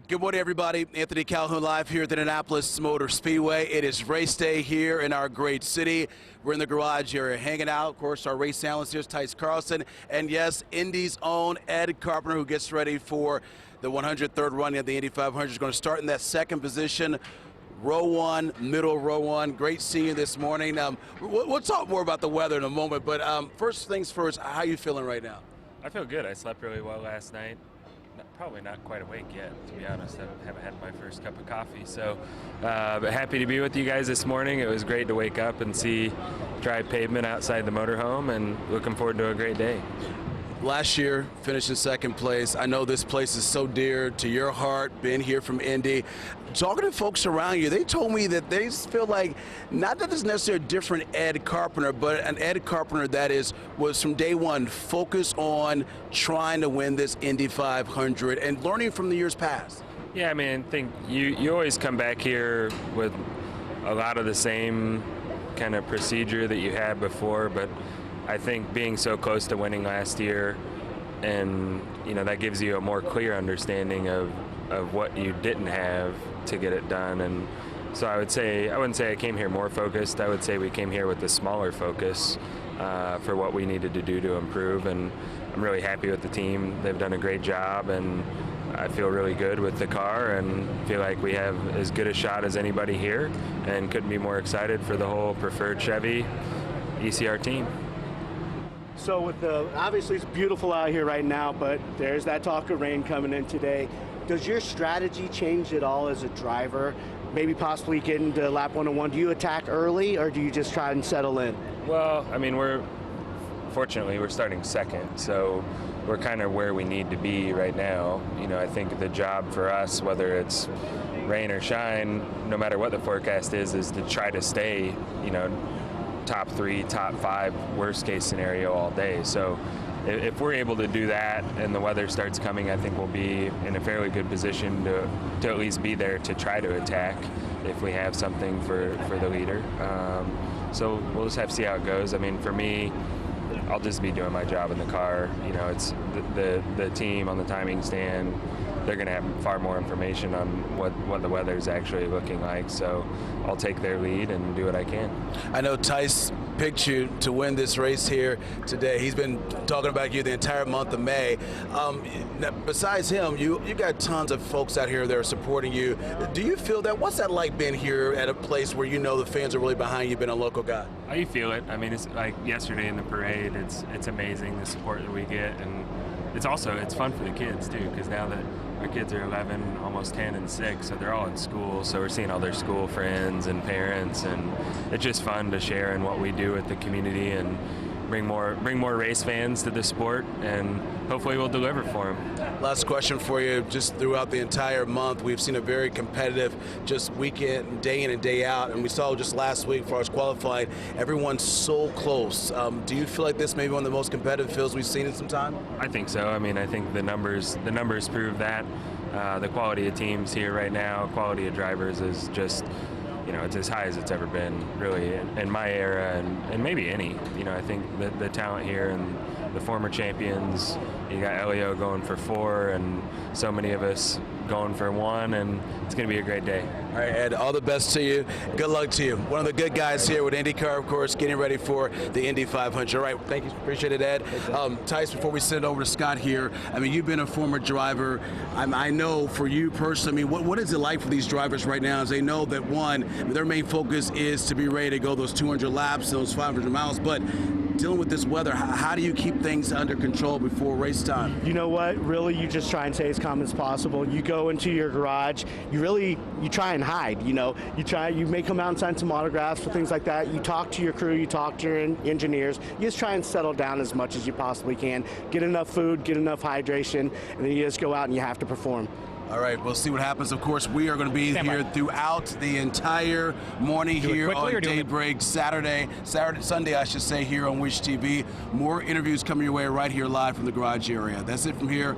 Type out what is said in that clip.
Good morning, everybody. Anthony Calhoun live here at the Indianapolis Motor Speedway. It is race day here in our great city. We're in the garage area hanging out. Of course, our race analyst here is Tice Carlson. And yes, Indy's own Ed Carpenter, who gets ready for the 103rd running of the Indy 500, is going to start in that second position. Row one, middle row one. Great seeing you this morning. We'll talk more about the weather in a moment, but first things first, how are you feeling right now? I feel good. I slept really well last night. Probably not quite awake yet, to be honest. I haven't had my first cup of coffee, so but happy to be with you guys this morning. It was great to wake up and see dry pavement outside the motorhome, and looking forward to a great day. Last year, finished in second place. I know this place is so dear to your heart, being here from Indy. Talking to folks around you, they told me that they feel like, not that it's necessarily a different Ed Carpenter, but an Ed Carpenter that was from day one focused on trying to win this Indy 500 and learning from the years past. Yeah, I mean, I think you always come back here with a lot of the same kind of procedure that you had before, but I think being so close to winning last year, and that gives you a more clear understanding of what you didn't have to get it done. And so I wouldn't say I came here more focused. I would say we came here with a smaller focus for what we needed to do to improve. And I'm really happy with the team. They've done a great job, and I feel really good with the car and feel like we have as good a shot as anybody here, and couldn't be more excited for the whole Preferred Chevy ECR team. So with obviously it's beautiful out here right now, but there's that talk of rain coming in today. Does your strategy change at all as a driver? Maybe possibly getting to lap 101, do you attack early or do you just try and settle in? Well, I mean, fortunately we're starting second, so we're kind of where we need to be right now. I think the job for us, whether it's rain or shine, no matter what the forecast is to try to stay, top 3, top 5, worst case scenario all day. So if we're able to do that and the weather starts coming, I think we'll be in a fairly good position to at least be there to try to attack if we have something for the leader. So we'll just have to see how it goes. I mean, for me, I'll just be doing my job in the car. It's the team on the timing stand. They're going to have far more information on what the weather is actually looking like. So I'll take their lead and do what I can. I know Tice picked you to win this race here today. He's been talking about you the entire month of May. Now, besides him, you got tons of folks out here that are supporting you. Do you feel that? What's that like being here at a place where the fans are really behind you, being a local guy? You feel it. I mean, it's like yesterday in the parade. It's amazing the support that we get, and it's fun for the kids too, because now that our kids are 11, almost 10, and 6, so they're all in school, so we're seeing all their school friends and parents, and it's just fun to share in what we do with the community and bring more race fans to the sport, and hopefully we'll deliver for them. Last question for you. Just throughout the entire month, we've seen a very competitive just weekend, day in and day out, and we saw just last week for us qualified, everyone's so close. Do you feel like this may be one of the most competitive fields we've seen in some time? I think so. I mean, I think the numbers prove that. The quality of teams here right now, quality of drivers is just, it's as high as it's ever been, really, in my era and maybe any. I think the talent here and the former champions, you got Elio going for 4 and so many of us going for 1, and it's going to be a great day. All right, Ed, all the best to you. Good luck to you. One of the good guys here with IndyCar, of course, getting ready for the Indy 500. All right, thank you. Appreciate it, Ed. Tice, before we send it over to Scott here, I mean, you've been a former driver. I know for you personally, I mean, what is it like for these drivers right now as they know that, one, their main focus is to be ready to go those 200 laps, those 500 miles, but dealing with this weather, how do you keep things under control before race time? You know what? Really, you just try and stay as calm as possible. You go into your garage. You try and hide. You may come out and sign some autographs or things like that. You talk to your crew. You talk to your engineers. You just try and settle down as much as you possibly can. Get enough food. Get enough hydration, and then you just go out and you have to perform. All right, we'll see what happens. Of course, we are going to be here throughout the entire morning here on Daybreak Sunday, I should say, here on Wish TV. More interviews coming your way right here live from the garage area. That's it from here.